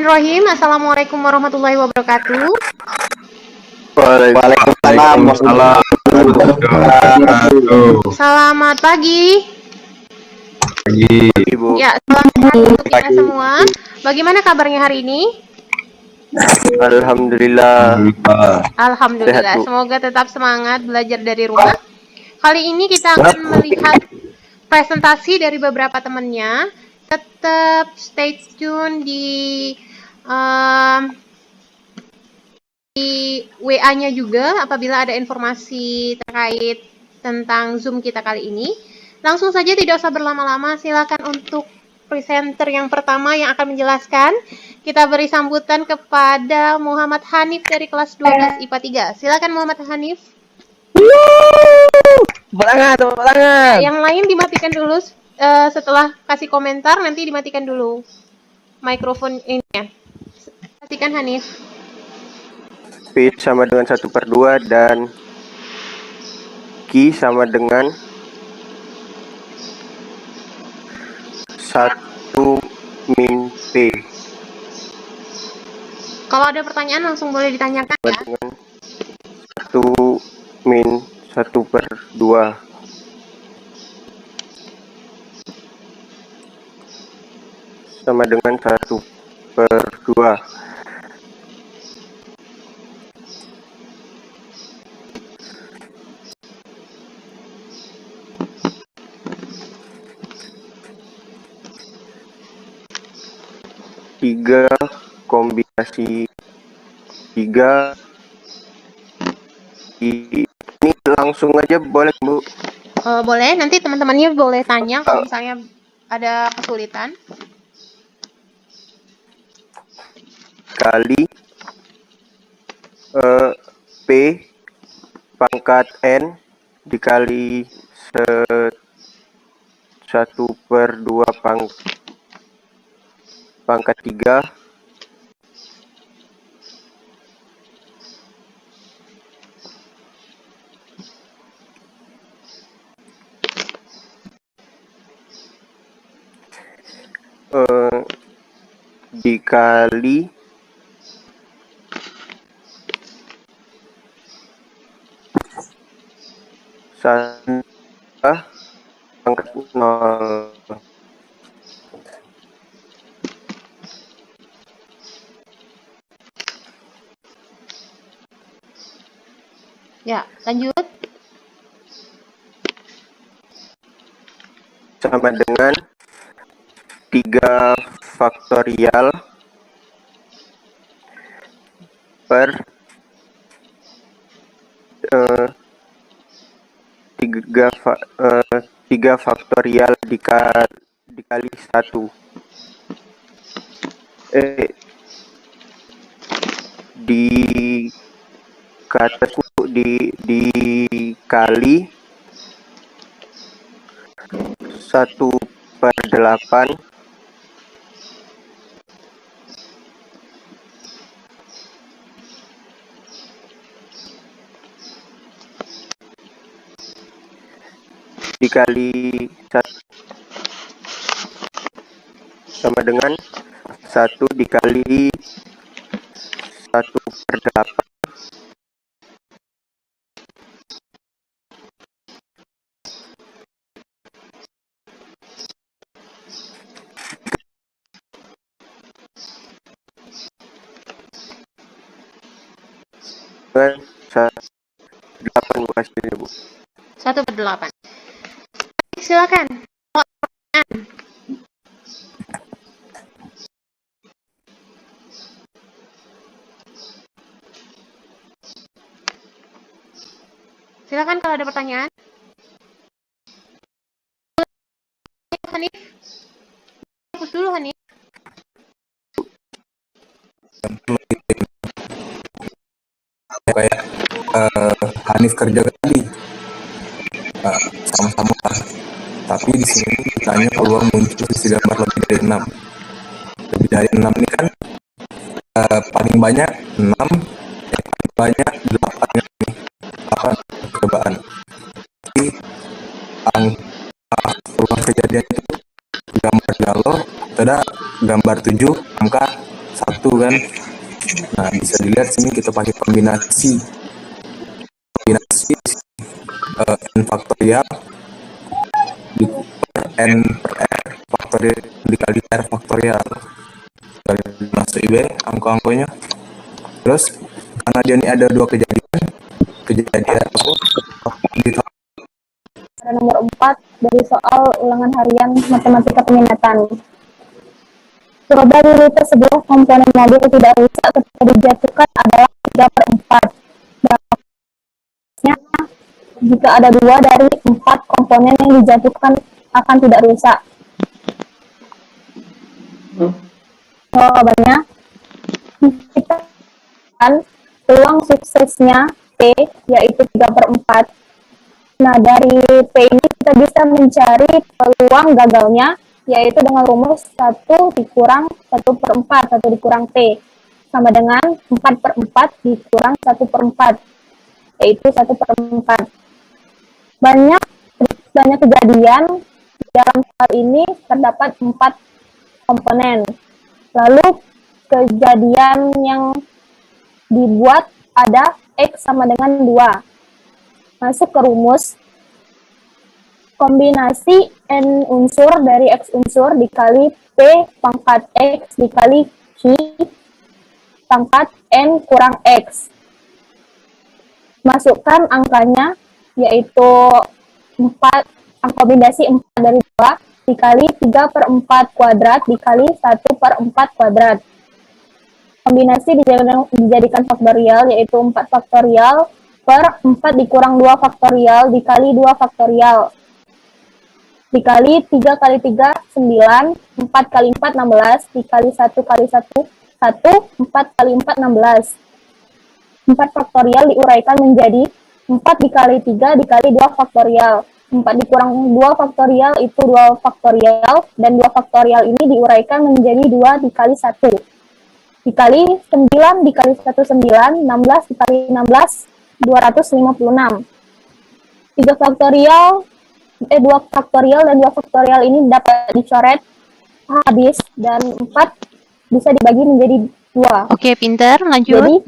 Bismillahirrahmanirrahim. Assalamualaikum warahmatullahi wabarakatuh. Waalaikumsalam warahmatullahi wabarakatuh. Selamat pagi. Pagi, Ibu. Ya, selamat pagi untuk kita semua. Bagaimana kabarnya hari ini? Alhamdulillah. Alhamdulillah. Sehat, Bu. Semoga tetap semangat belajar dari rumah. Kali ini kita akan melihat presentasi dari beberapa temannya. Tetap stay tune di WA-nya juga apabila ada informasi terkait tentang Zoom kita kali ini. Langsung saja, tidak usah berlama-lama, silakan untuk presenter yang pertama yang akan menjelaskan. Kita beri sambutan kepada Muhammad Hanif dari kelas 12 IPA 3. Silakan Muhammad Hanif. Semangat. Yang lain dimatikan dulu, setelah kasih komentar nanti dimatikan dulu mikrofon ini. Pastikan Hanif. P sama dengan 1/2 dan Q sama dengan 1 min P. Kalau ada pertanyaan langsung boleh ditanyakan ya. Dengan 1 min 1/2 sama dengan 1/2. Tiga kombinasi 3 ini langsung aja boleh, Bu? Boleh, nanti teman-temannya boleh tanya kalau misalnya ada kesulitan. Kali P pangkat N dikali 1/2 pangkat 3 dikali 1 pangkat 0. Ya, lanjut. Sama dengan 3 faktorial per 3 faktorial dikali 1 di atas dikali 1/8 dikali 1 sama dengan 1 dikali 1/8 dengan 8 hasilnya, Bu. 1/8. Silakan. Silakan kalau ada pertanyaan. Hanif. Fokus dulu Hanif. Kayak Hanif kerja tadi sama-sama, tapi di sini ditanya peluang muncul sisi gambar lebih dari 6. Lebih dari 6 ini kan paling banyak 6, paling banyak 8 nih, 8 percobaan. Jadi peluang kejadian itu gambar galau, ada gambar 7 angka 1. 1 kan. Nah, bisa dilihat sini kita pakai kombinasi n faktorial n per r faktorial dikali r faktorial. Kalau masuk IB angka-angkanya. Terus karena dia ini ada dua kejadian Pada nomor 4 dari soal ulangan harian matematika peminatan. Probabilitas sebuah komponen mobil tidak rusak ketika dijatuhkan adalah 3/4. Berapanya jika ada 2 dari 4 komponen yang dijatuhkan akan tidak rusak. Jawabannya, kita peluang suksesnya P yaitu 3/4. Nah, dari P ini kita bisa mencari peluang gagalnya, yaitu dengan rumus 1 dikurang 1/4, 1 dikurang P, sama dengan 4/4 dikurang 1/4, yaitu 1/4. Banyak kejadian dalam hal ini terdapat 4 komponen. Lalu kejadian yang dibuat ada X sama dengan 2. Masuk ke rumus, kombinasi N unsur dari X unsur dikali P pangkat X dikali Q pangkat N kurang X. Masukkan angkanya, yaitu 4, kombinasi 4 dari 2 dikali 3/4 kuadrat dikali 1/4 kuadrat. Kombinasi dijadikan faktorial, yaitu 4 faktorial per 4 dikurang 2 faktorial dikali 2 faktorial dikali 3 kali 3 9, 4 kali 4 16, dikali 1 kali 1 1, 4 kali 4 16. 4 faktorial diuraikan menjadi 4 dikali 3 dikali 2 faktorial. 4 dikurang 2 faktorial itu 2 faktorial, dan 2 faktorial ini diuraikan menjadi 2 dikali 1 dikali 9 dikali 1 9, 16 dikali 16 256. 2 faktorial dan 2 faktorial ini dapat dicoret habis, dan 4 bisa dibagi menjadi 2. Oke, pinter, lanjut. Jadi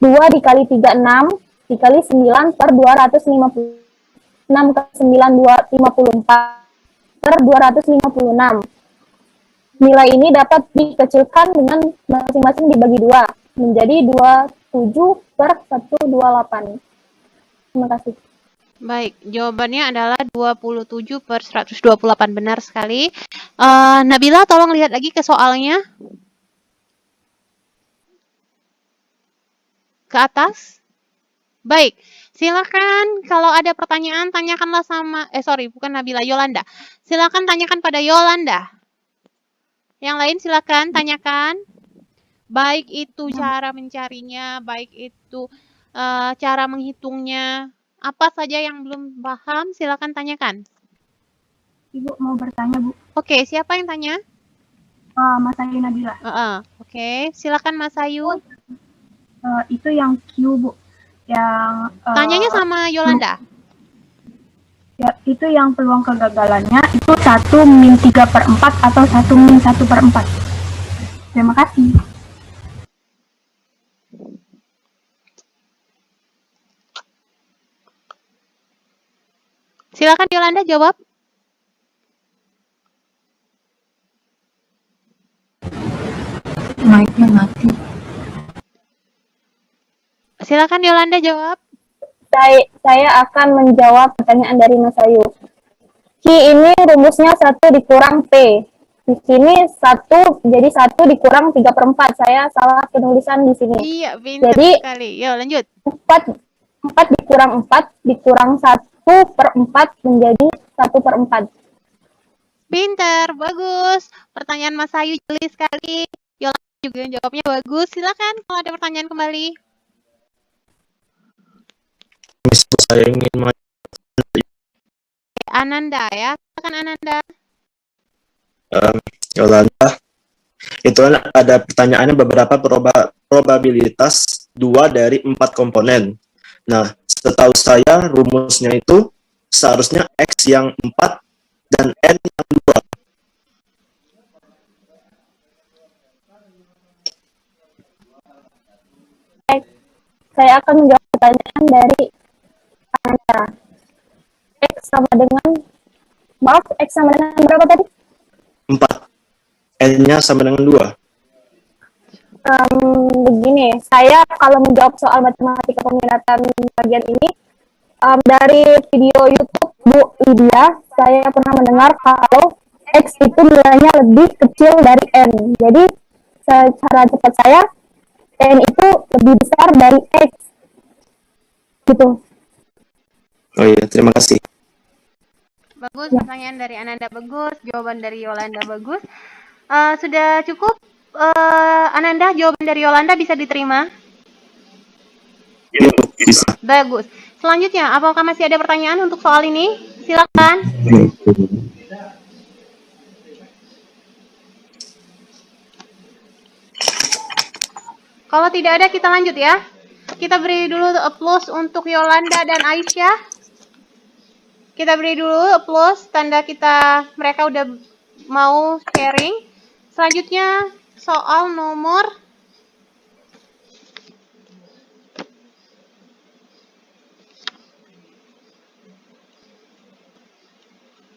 2 dikali 3 6 dikali 9 per 256 ke 9 254 per 256. Nilai ini dapat dikecilkan dengan masing-masing dibagi 2 menjadi 27 per 128. Terima kasih. Baik, jawabannya adalah 27 per 128. Benar sekali. Nabila, tolong lihat lagi ke soalnya. Ke atas. Baik, silakan kalau ada pertanyaan tanyakanlah sama, bukan Nabila, Yolanda. Silakan tanyakan pada Yolanda. Yang lain silakan tanyakan. Baik itu cara mencarinya, baik itu cara menghitungnya. Apa saja yang belum paham, silakan tanyakan. Ibu mau bertanya, Bu. Oke, siapa yang tanya? Mas Ayu Nabila. Oke, silakan Mas Ayu. Itu yang Q, Bu. Yang tanyanya sama Yolanda. Ya, itu yang peluang kegagalannya itu 1 min 3/4 atau 1 min 1/4. Terima kasih. Silakan Yolanda jawab. Mic-nya mati. Silakan Yolanda jawab. Saya akan menjawab pertanyaan dari Mas Ayu. Q ini rumusnya 1 dikurang P. Di sini 1, jadi 1 dikurang 3/4. Saya salah penulisan di sini. Iya, pintar jadi, sekali. Yuk, lanjut. 4 dikurang 4 dikurang 1/4 menjadi 1/4. Pintar, bagus. Pertanyaan Mas Ayu jeli sekali. Yolanda juga jawabnya bagus. Silakan kalau ada pertanyaan kembali. Saya ingin Ananda ya, silakan Ananda. Yolanda, itu ada pertanyaannya beberapa probabilitas 2 dari 4 komponen. Nah, setahu saya rumusnya itu seharusnya X yang 4 dan N yang 2. Saya akan menjawab pertanyaan dari Ananda. X sama dengan, maaf, X sama dengan berapa tadi? 4. N-nya sama dengan 2. Begini, saya kalau menjawab soal matematika peminatan bagian ini, dari video YouTube Bu Lydia, saya pernah mendengar kalau X itu nilainya lebih kecil dari N. Jadi, secara cepat saya, N itu lebih besar dari X. Gitu. Oh iya, terima kasih. Bagus, pertanyaan dari Ananda bagus, jawaban dari Yolanda bagus. Sudah cukup, Ananda, jawaban dari Yolanda bisa diterima? Iya, Bu, bisa. Bagus. Selanjutnya, apakah masih ada pertanyaan untuk soal ini? Silakan. Kalau tidak ada, kita lanjut ya. Kita beri dulu applause untuk Yolanda dan Aisyah. Kita beri dulu applause, tanda mereka udah mau sharing. Selanjutnya, soal nomor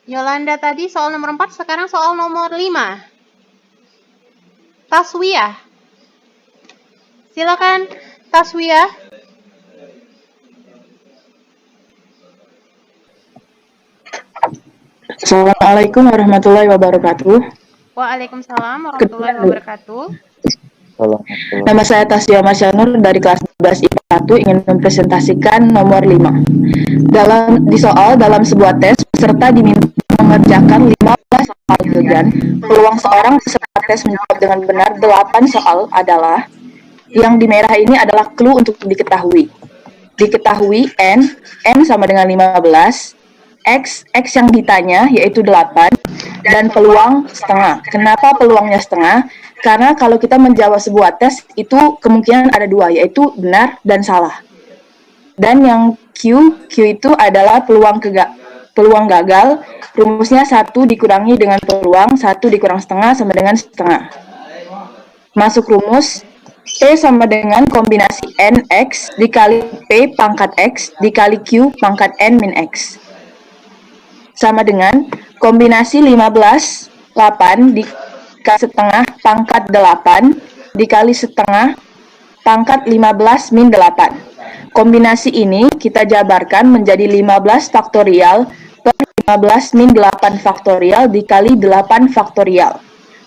Yolanda tadi soal nomor 4, sekarang soal nomor 5. Taswiyah. Silakan, Taswiyah. Assalamualaikum warahmatullahi wabarakatuh. Waalaikumsalam warahmatullahi wabarakatuh. Nama saya Tasya Masyanur dari kelas 12 IPA 1 ingin mempresentasikan nomor 5. Di soal dalam sebuah tes, peserta diminta mengerjakan 15 soal dan peluang seorang peserta tes menjawab dengan benar 8 soal adalah, yang di merah ini adalah clue untuk diketahui. Diketahui N sama dengan 15, X yang ditanya yaitu 8, dan peluang setengah. Kenapa peluangnya setengah? Karena kalau kita menjawab sebuah tes, itu kemungkinan ada 2, yaitu benar dan salah. Dan yang Q itu adalah peluang gagal. Rumusnya 1 dikurangi dengan peluang, 1 dikurang setengah sama dengan setengah. Masuk rumus, P sama dengan kombinasi NX dikali P pangkat X dikali Q pangkat N min X. Sama dengan kombinasi 15, 8 dikali setengah pangkat 8 dikali setengah pangkat 15 min 8. Kombinasi ini kita jabarkan menjadi 15 faktorial per 15 min 8 faktorial dikali 8 faktorial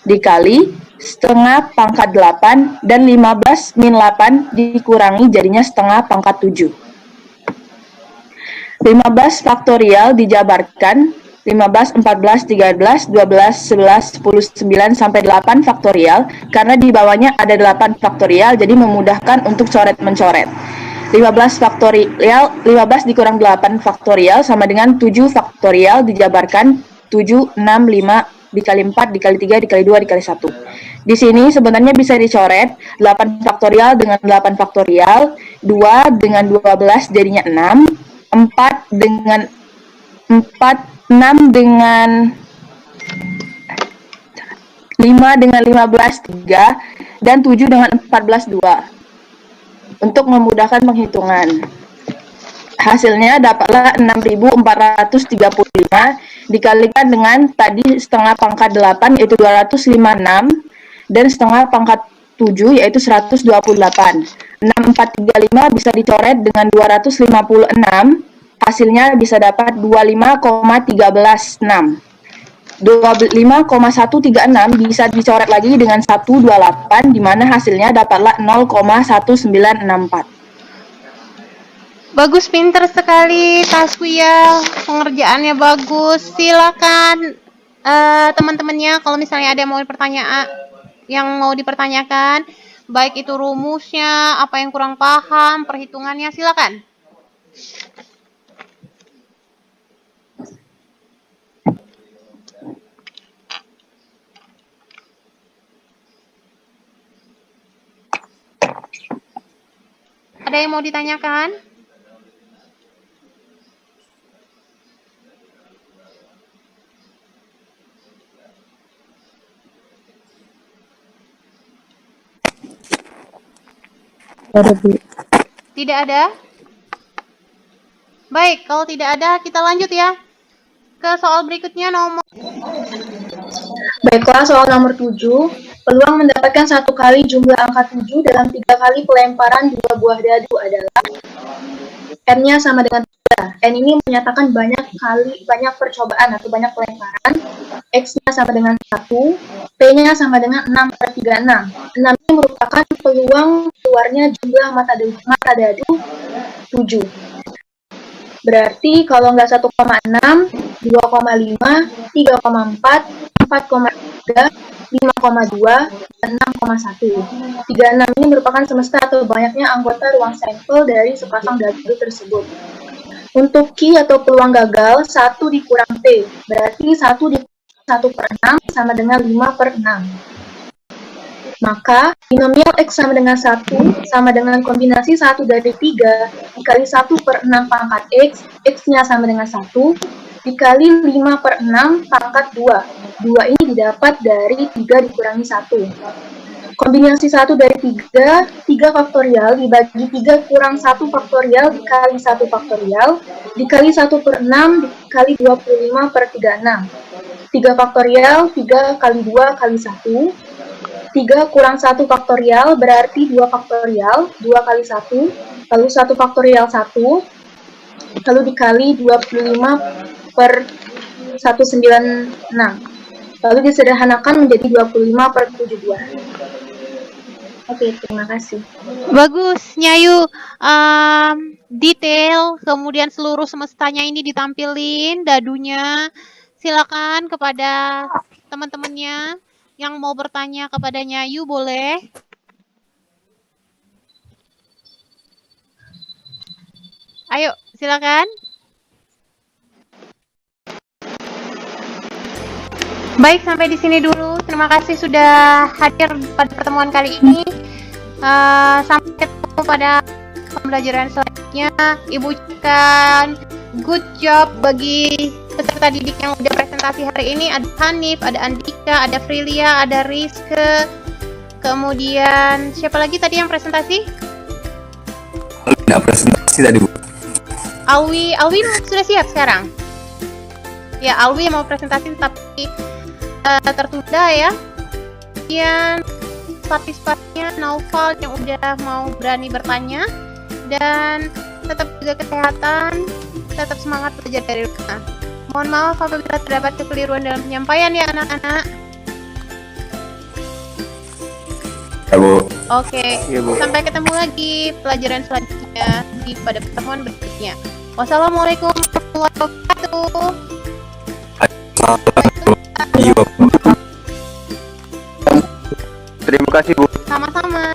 dikali setengah pangkat 8 dan 15 min 8 dikurangi jadinya setengah pangkat 7. 15 faktorial dijabarkan 15, 14, 13, 12, 11, 10, 9, sampai 8 faktorial, karena di bawahnya ada 8 faktorial, jadi memudahkan untuk coret-mencoret. 15 faktorial, 15 dikurang 8 faktorial, sama dengan 7 faktorial, dijabarkan 7, 6, 5, dikali 4, dikali 3, dikali 2, dikali 1. Di sini sebenarnya bisa dicoret 8 faktorial dengan 8 faktorial, 2 dengan 12 jadinya 6, 4 dengan 6 dengan 5 dengan 15 3 dan 7 dengan 14 2. Untuk memudahkan penghitungan, hasilnya dapatlah 6.435 dikalikan dengan tadi setengah pangkat 8 yaitu 256 dan setengah pangkat 7 yaitu 128. 6435 bisa dicoret dengan 256, hasilnya bisa dapat 25,136. 25,136 bisa dicoret lagi dengan 128, di mana hasilnya dapatlah 0,1964. Bagus, pinter sekali Taswiyah, pengerjaannya bagus. Silakan teman-temannya kalau misalnya ada yang mau dipertanyakan, baik itu rumusnya, apa yang kurang paham, perhitungannya, silakan. Ada yang mau ditanyakan? Tidak ada? Baik, kalau tidak ada, kita lanjut ya ke soal berikutnya nomor. Baiklah, soal nomor 7. Peluang mendapatkan 1 kali jumlah angka 7 dalam 3 kali pelemparan 2 buah dadu adalah N-nya sama dengan 3. N ini menyatakan banyak percobaan atau banyak pelemparan. X-nya sama dengan 1. P-nya sama dengan 6/36. 6 ini merupakan peluang keluarnya jumlah mata dadu 7. Berarti kalau nggak 1,6, 2,5, 3,4, 4,3, 5,2, dan 6,1. 36 ini merupakan semesta atau banyaknya anggota ruang sampel dari sepasang dadu tersebut. Untuk Q atau peluang gagal, 1 dikurang P. Berarti 1 dikurang 1/6 sama dengan 5/6. Maka, binomial X sama dengan 1 sama dengan kombinasi 1 dari 3 dikali 1/6 pangkat X, X-nya sama dengan 1, dikali 5/6 pangkat 2. 2 ini didapat dari 3 dikurangi 1. Kombinasi 1 dari 3, 3 faktorial dibagi 3 kurang 1 faktorial dikali 1 faktorial, dikali 1/6 dikali 25/36. 3 faktorial, 3 kali 2 kali 1, 3 kurang 1 faktorial berarti 2 faktorial, 2 kali 1, lalu 1 faktorial 1, lalu dikali 25/196. Lalu disederhanakan menjadi 25/72. Oke, terima kasih. Bagus, Nyayu. Detail, kemudian seluruh semestanya ini ditampilin, dadunya. Silakan kepada teman-temannya yang mau bertanya kepada Nyayu, boleh. Ayo, silakan. Baik, sampai di sini dulu. Terima kasih sudah hadir pada pertemuan kali ini. Sampai ketemu pada pembelajaran selanjutnya. Ibu ucapkan good job bagi peserta didik yang udah presentasi hari ini. Ada Hanif, ada Andika, ada Frilia, ada Rizke. Kemudian siapa lagi tadi yang presentasi? Tidak presentasi tadi, Bu. Alwi sudah siap sekarang? Ya, Alwi yang mau presentasi tapi tertunda ya. Kemudian partisipasinya Naufal yang udah mau berani bertanya, dan tetap jaga kesehatan, tetap semangat belajar dari rumah. Mohon maaf apabila terdapat kekeliruan dalam penyampaian ya anak-anak. Ya, Bu. Oke, Ya, Bu. sampai ketemu lagi pelajaran selanjutnya pada pertemuan berikutnya. Wassalamualaikum warahmatullahi wabarakatuh. Iya, Bu. Terima kasih, Bu. Sama-sama.